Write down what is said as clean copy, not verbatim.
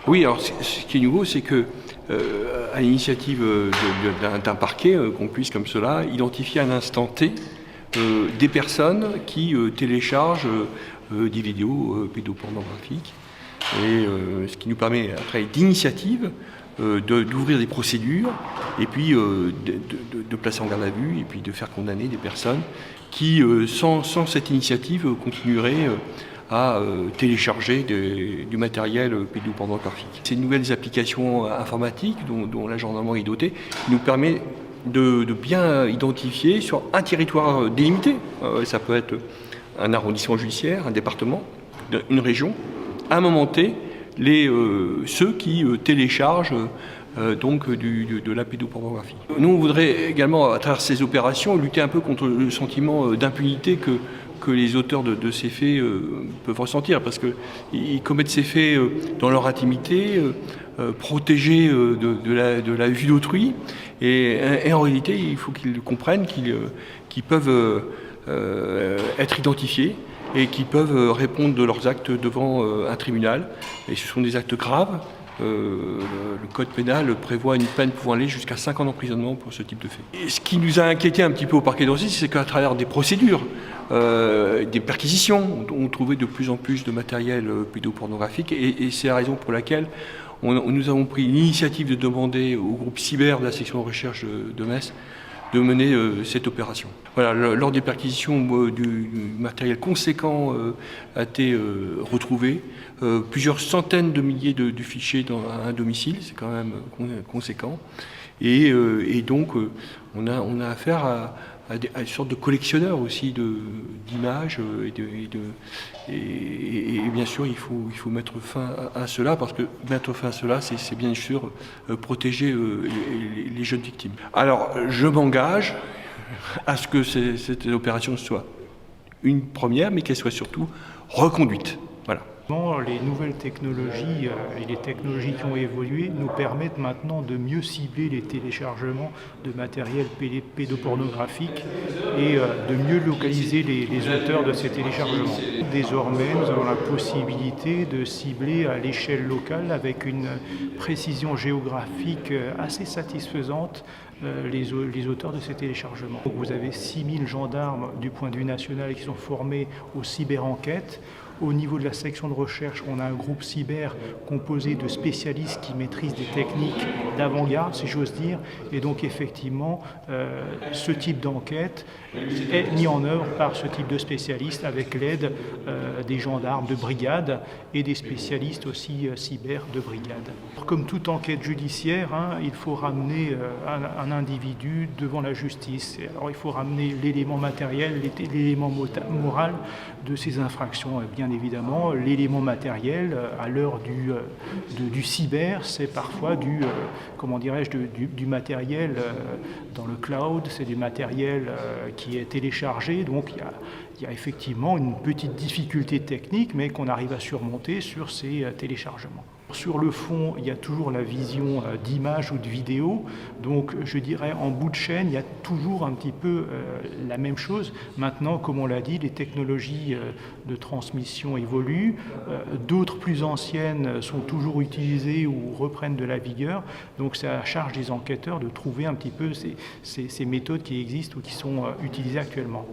Oui, alors ce qui est nouveau, c'est que, à l'initiative d'un parquet, qu'on puisse comme cela identifier à un instant T des personnes qui téléchargent des vidéos pédopornographiques. Et ce qui nous permet, après d'initiative, d'ouvrir des procédures et puis de placer en garde à vue et puis de faire condamner des personnes qui, sans cette initiative, continueraient à télécharger du matériel pédopornographique. Ces nouvelles applications informatiques dont la gendarmerie est dotée nous permet de bien identifier sur un territoire délimité, ça peut être un arrondissement judiciaire, un département, une région, à un moment T, ceux qui téléchargent donc de la pédopornographie. Nous, on voudrait également, à travers ces opérations, lutter un peu contre le sentiment d'impunité que les auteurs de ces faits peuvent ressentir, parce qu'ils commettent ces faits dans leur intimité, protégés de la vue d'autrui, et en réalité, il faut qu'ils comprennent qu'ils peuvent être identifiés et qui peuvent répondre de leurs actes devant un tribunal. Et ce sont des actes graves. Le code pénal prévoit une peine pouvant aller jusqu'à 5 ans d'emprisonnement pour ce type de fait. Et ce qui nous a inquiété un petit peu au parquet d'Annecy, c'est qu'à travers des procédures, des perquisitions, on trouvait de plus en plus de matériel pédopornographique, et c'est la raison pour laquelle nous avons pris l'initiative de demander au groupe cyber de la section de recherche de Metz de mener cette opération. Voilà, lors des perquisitions, du matériel conséquent a été retrouvé. Plusieurs centaines de milliers de fichiers dans un domicile, c'est quand même conséquent. Et donc, on a affaire à une sorte de collectionneur aussi d'images et bien sûr il faut mettre fin à cela, parce que mettre fin à cela, c'est bien sûr protéger les jeunes victimes. Alors je m'engage à ce que cette opération soit une première, mais qu'elle soit surtout reconduite. Voilà. Les nouvelles technologies et les technologies qui ont évolué nous permettent maintenant de mieux cibler les téléchargements de matériel pédopornographique et de mieux localiser les auteurs de ces téléchargements. Désormais, nous avons la possibilité de cibler à l'échelle locale avec une précision géographique assez satisfaisante les auteurs de ces téléchargements. Donc vous avez 6000 gendarmes du point de vue national qui sont formés aux cyberenquêtes. Au niveau de la section de recherche, on a un groupe cyber composé de spécialistes qui maîtrisent des techniques d'avant-garde, si j'ose dire. Et donc effectivement, ce type d'enquête est mis en œuvre par ce type de spécialistes avec l'aide des gendarmes de brigade et des spécialistes aussi cyber de brigade. Comme toute enquête judiciaire, il faut ramener un individu devant la justice. Alors il faut ramener l'élément matériel, l'élément moral de ces infractions. Bien évidemment, l'élément matériel à l'heure du cyber, c'est parfois du matériel dans le cloud, c'est du matériel qui est téléchargé, donc il y a effectivement une petite difficulté technique, mais qu'on arrive à surmonter sur ces téléchargements. Sur le fond, il y a toujours la vision d'image ou de vidéo, donc je dirais en bout de chaîne, il y a toujours un petit peu la même chose. Maintenant, comme on l'a dit, les technologies de transmission évoluent, d'autres plus anciennes sont toujours utilisées ou reprennent de la vigueur, donc c'est à la charge des enquêteurs de trouver un petit peu ces méthodes qui existent ou qui sont utilisées actuellement.